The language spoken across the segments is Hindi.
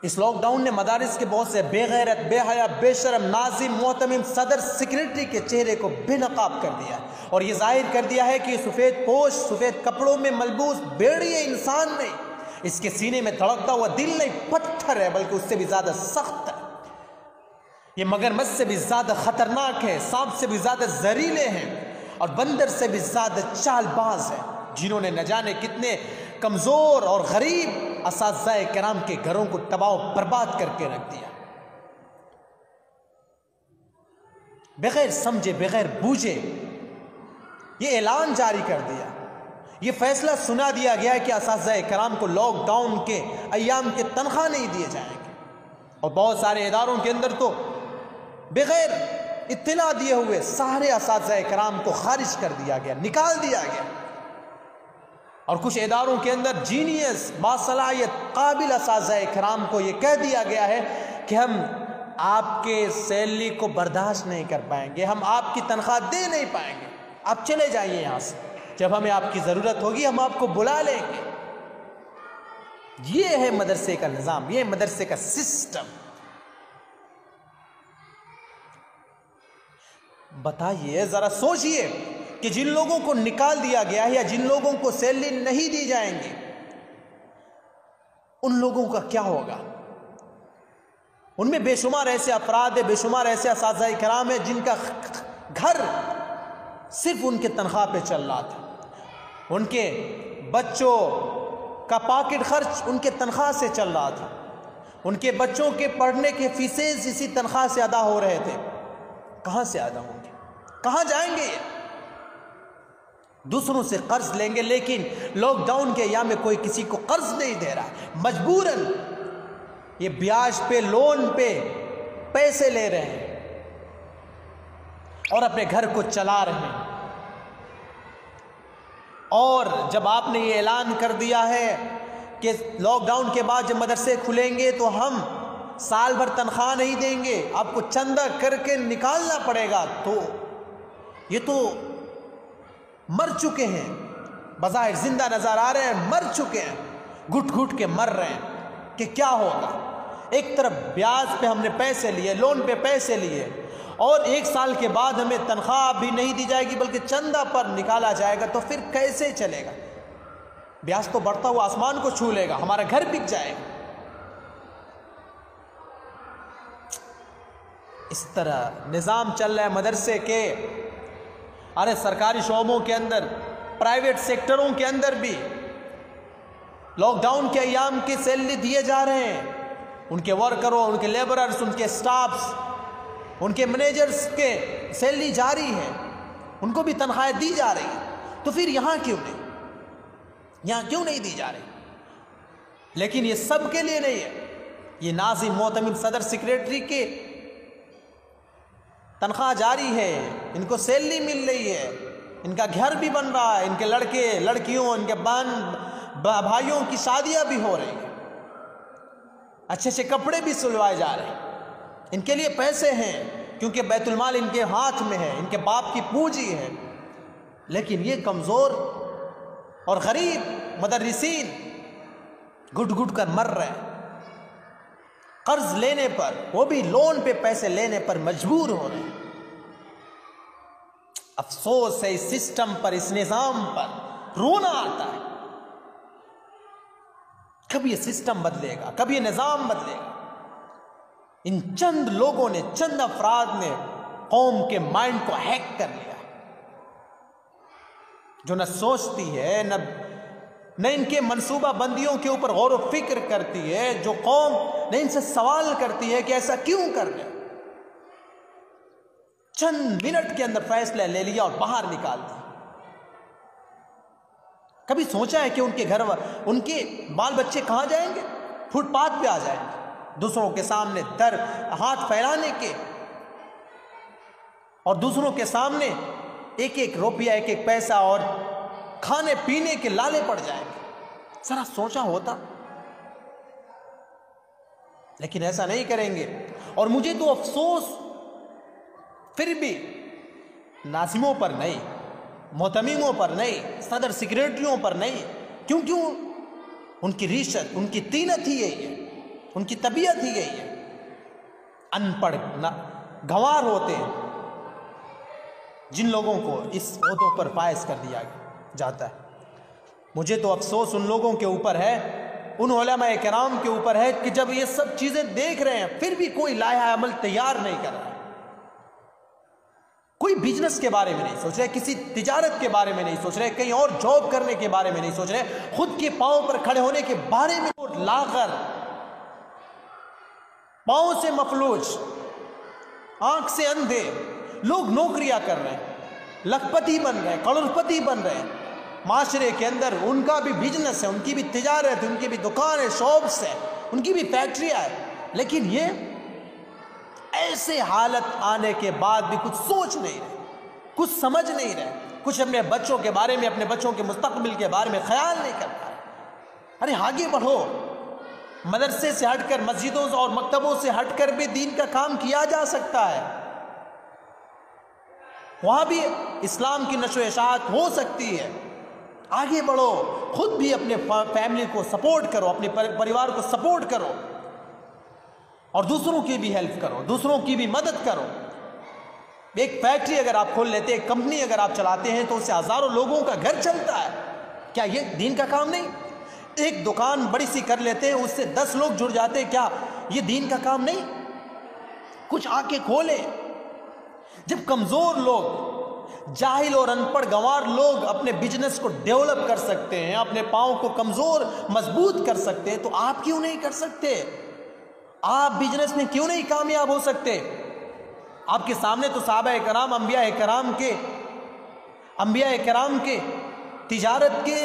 इस लॉकडाउन ने मदारिस के बहुत से बेगैरत, बेहया, बेशरम, नाजिम, मोहतमिम सदर सेक्रेटरी के चेहरे को बेनकाब कर दिया और ये जाहिर कर दिया है कि सफ़ेद पोश, सफ़ेद कपड़ों में मलबूस बेड़िए इंसान नहीं, इसके सीने में धड़कता हुआ दिल नहीं, पत्थर है, बल्कि उससे भी ज़्यादा सख्त है। ये मगरमच्छ से भी ज़्यादा ख़तरनाक है, सांप से भी ज़्यादा जहरीले हैं और बंदर से भी ज़्यादा चालबाज है, जिन्होंने न जाने कितने कमज़ोर और गरीब असातिज़ाए किराम के घरों को तबाह बर्बाद करके रख दिया। बगैर समझे, बगैर बूझे ये ऐलान जारी कर दिया, ये फैसला सुना दिया गया कि असातिज़ाए किराम को लॉकडाउन के अय्याम के तनख्वाह नहीं दिए जाएंगे और बहुत सारे इदारों के अंदर तो बगैर इत्तला दिए हुए सारे असातिज़ाए किराम को खारिज कर दिया गया, निकाल दिया गया। और कुछ इदारों के अंदर जीनियस, बासलाहियत, काबिल असातिज़ाए किराम को यह कह दिया गया है कि हम आपके सैलरी को बर्दाश्त नहीं कर पाएंगे, हम आपकी तनख्वाह दे नहीं पाएंगे, आप चले जाइए यहाँ से, जब हमें आपकी ज़रूरत होगी हम आपको बुला लेंगे। ये है मदरसे का निज़ाम, ये मदरसे का सिस्टम। बताइए, ज़रा सोचिए कि जिन लोगों को निकाल दिया गया है या जिन लोगों को सैलरी नहीं दी जाएंगी उन लोगों का क्या होगा। उनमें बेशुमार ऐसे अफराद है, बेशुमार ऐसे असातिज़ाए किराम है जिनका घर सिर्फ उनके तनख्वाह पे चल रहा था, उनके बच्चों का पॉकेट खर्च उनके तनख्वाह से चल रहा था, उनके बच्चों के पढ़ने के फीसेस इसी तनख्वाह से अदा हो रहे थे। कहां से अदा होंगे, कहां जाएंगे? दूसरों से कर्ज लेंगे, लेकिन लॉकडाउन के अय्याम में कोई किसी को कर्ज नहीं दे रहा, मजबूरन ये ब्याज पे, लोन पे पैसे ले रहे हैं और अपने घर को चला रहे हैं। और जब आपने ये ऐलान कर दिया है कि लॉकडाउन के बाद जब मदरसे खुलेंगे तो हम साल भर तनख्वाह नहीं देंगे, आपको चंदा करके निकालना पड़ेगा, तो ये तो मर चुके हैं, बज़ाहिर जिंदा नजर आ रहे हैं, मर चुके हैं, घुट घुट के मर रहे हैं कि क्या होगा। एक तरफ ब्याज पे हमने पैसे लिए, लोन पे पैसे लिए और एक साल के बाद हमें तनख्वाह भी नहीं दी जाएगी बल्कि चंदा पर निकाला जाएगा, तो फिर कैसे चलेगा? ब्याज तो बढ़ता हुआ आसमान को छू लेगा, हमारा घर बिक जाएगा। इस तरह निज़ाम चल रहा है मदरसे के। अरे सरकारी शोबों के अंदर, प्राइवेट सेक्टरों के अंदर भी लॉकडाउन के अय्याम की सैलरी दिए जा रहे हैं, उनके वर्करों, उनके लेबरर्स, उनके स्टाफ्स, उनके मैनेजर्स के सैलरी जारी है, उनको भी तनख्वाहें दी जा रही है। तो फिर यहाँ क्यों नहीं, यहाँ क्यों नहीं दी जा रही? लेकिन ये सब के लिए नहीं है, ये नाज़िम, मोहतमिम, सदर सेक्रेटरी के तनख्वाह जारी है, इनको सैलरी मिल रही है, इनका घर भी बन रहा है, इनके लड़के लड़कियों, इनके बहन भाइयों की शादियां भी हो रही हैं, अच्छे अच्छे कपड़े भी सिलवाए जा रहे हैं, इनके लिए पैसे हैं क्योंकि बैतुल माल इनके हाथ में है, इनके बाप की पूंजी है। लेकिन ये कमज़ोर और गरीब मुदर्रिसीन घुट घुट कर मर रहे हैं, कर्ज लेने पर, वो भी लोन पे पैसे लेने पर मजबूर हो रहे हैं। अफसोस है इस सिस्टम पर, इस निज़ाम पर, रोना आता है। कब ये सिस्टम बदलेगा, कब ये निज़ाम बदलेगा? इन चंद लोगों ने, चंद अफराद ने कौम के माइंड को हैक कर लिया, जो न सोचती है, न इनके मंसूबा बंदियों के ऊपर गौर व फिक्र करती है, जो कौम न इनसे सवाल करती है कि ऐसा क्यों कर रहे। चंद मिनट के अंदर फैसला ले लिया और बाहर निकाल दिया। कभी सोचा है कि उनके घर, उनके बाल बच्चे कहां जाएंगे? फुटपाथ पे आ जाएंगे, दूसरों के सामने दर हाथ फैलाने के और दूसरों के सामने एक एक रुपया, एक एक पैसा और खाने पीने के लाले पड़ जाएंगे। जरा सोचा होता, लेकिन ऐसा नहीं करेंगे। और मुझे तो अफसोस फिर भी नाज़िमों पर नहीं, मोहतमीमों पर नहीं, सदर सेक्रेटरियों पर नहीं, क्योंकि उनकी रिश्वत, उनकी तीनत ही यही है उनकी तबीयत ही यही है। अनपढ़ गंवार होते हैं जिन लोगों को इस ओहदों पर फायज कर दिया जाता है। मुझे तो अफसोस उन लोगों के ऊपर है, उन उलमाए किराम के ऊपर है कि जब ये सब चीजें देख रहे हैं फिर भी कोई लाया अमल तैयार नहीं कर रहा है। कोई बिजनेस के बारे में नहीं सोच रहे, किसी तिजारत के बारे में नहीं सोच रहे, कहीं और जॉब करने के बारे में नहीं सोच रहे, खुद के पांव पर खड़े होने के बारे में लाकर पांव से मफलूज, आंख से अंधे लोग नौकरियां कर रहे हैं, लखपति बन रहे हैं, करोड़पति बन रहे हैं। माशरे के अंदर उनका भी बिजनेस है, उनकी भी तिजारत है, उनकी भी दुकान है, शॉप्स है, उनकी भी फैक्ट्रियां है, लेकिन ये ऐसे हालत आने के बाद भी कुछ सोच नहीं रहे, कुछ समझ नहीं रहे, कुछ अपने बच्चों के बारे में, अपने बच्चों के मुस्तकबिल के बारे में ख्याल नहीं कर पा रहे। अरे आगे बढ़ो, मदरसे से हटकर, मस्जिदों और मकतबों से हटकर भी दीन का काम किया जा सकता है, वहां भी इस्लाम की नशो इशाअत हो सकती है। आगे बढ़ो, खुद भी अपने फैमिली को सपोर्ट करो, अपने परिवार को सपोर्ट करो और दूसरों की भी हेल्प करो, दूसरों की भी मदद करो। एक फैक्ट्री अगर आप खोल लेते, एक कंपनी अगर आप चलाते हैं तो उससे हजारों लोगों का घर चलता है। क्या ये दीन का काम नहीं? एक दुकान बड़ी सी कर लेते हैं, उससे 10 लोग जुड़ जाते हैं, क्या ये दीन का काम नहीं? कुछ आके खोले। जब कमजोर लोग, जाहिल और अनपढ़ गंवार लोग अपने बिजनेस को डेवलप कर सकते हैं, अपने पांव को कमजोर मजबूत कर सकते हैं, तो आप क्यों नहीं कर सकते? आप बिजनेस में क्यों नहीं कामयाब हो सकते? आपके सामने तो सहाबा कराम, अंबिया कराम के तिजारत के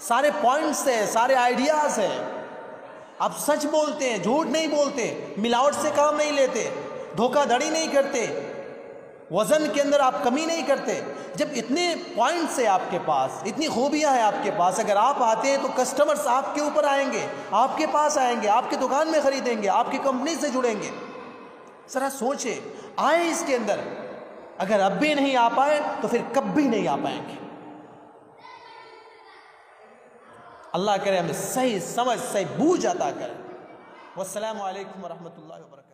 सारे पॉइंट्स हैं, सारे आइडियाज हैं। आप सच बोलते हैं, झूठ नहीं बोलते, मिलावट से काम नहीं लेते, धोखाधड़ी नहीं करते, वजन के अंदर आप कमी नहीं करते। जब इतने पॉइंट्स है आपके पास, इतनी खूबियां हैं आपके पास, अगर आप आते हैं तो कस्टमर्स आपके ऊपर आएंगे, आपके पास आएंगे, आपकी दुकान में खरीदेंगे, आपकी कंपनी से जुड़ेंगे। जरा सोचे, आए इसके अंदर। अगर अब भी नहीं आ पाए तो फिर कभी नहीं आ पाएंगे। अल्लाह करे हमें सही समझ, सही बूझ अता करे। वस्सलामु अलैकुम वरहमतुल्लाहि वबरकातुहू।